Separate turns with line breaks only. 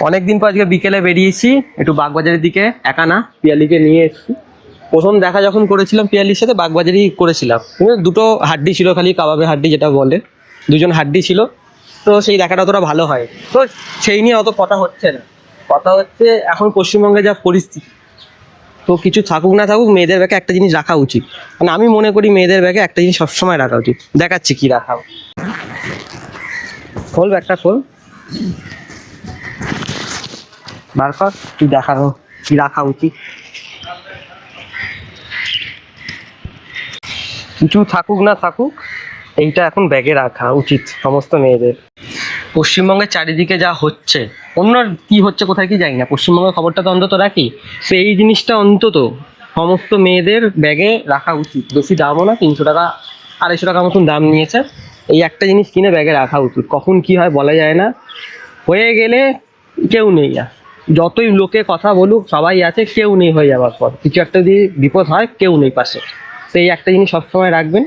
অনেকদিন পর আজকে বিকেলে বেরিয়েছি একটু বাগবাজারের দিকে, একা না, পিয়ালিকে নিয়ে এসেছি। প্রথম দেখা যখন করেছিলাম পিয়ালির সাথে বাগবাজারই করেছিলাম, দুটো হাড্ডি ছিল, খালি কাবাবের হাড্ডি যেটা বলে, দুজন হাড্ডি ছিল। তো সেই দেখাটা অতটা ভালো হয় তো সেই নিয়ে অত কথা হচ্ছে না। কথা হচ্ছে এখন পশ্চিমবঙ্গে যা পরিস্থিতি, তো কিছু থাকুক না থাকুক মেয়েদের ব্যাগে একটা জিনিস রাখা উচিত। মানে আমি মনে করি মেয়েদের ব্যাগে একটা জিনিস সবসময় রাখা উচিত। দেখাচ্ছি কি রাখা, খোল ব্যাগটা খোল, বার কর, তুই দেখানো কি রাখা উচিত। কিছু থাকুক না থাকুক এইটা এখন ব্যাগে রাখা উচিত সমস্ত মেয়েদের। পশ্চিমবঙ্গের চারিদিকে যা হচ্ছে, অন্য কি হচ্ছে কোথায় কি জানি না, পশ্চিমবঙ্গের খবরটা তো অন্তত রাখি। তো এই জিনিসটা অন্তত সমস্ত মেয়েদের ব্যাগে রাখা উচিত। বেশি দামও না, 300 টাকা 250 টাকা মতন দাম নিয়েছে। এই একটা জিনিস কিনে ব্যাগে রাখা উচিত। কখন কি হয় বলা যায় না, হয়ে গেলে কেউ নেই আর। যতই লোকে কথা বলুক সবাই আছে, কেউ নেই হয়ে যাওয়ার পর, কিছু একটা যদি বিপদ হয় কেউ নেই পাশে। তো এই একটা জিনিস সবসময় রাখবেন।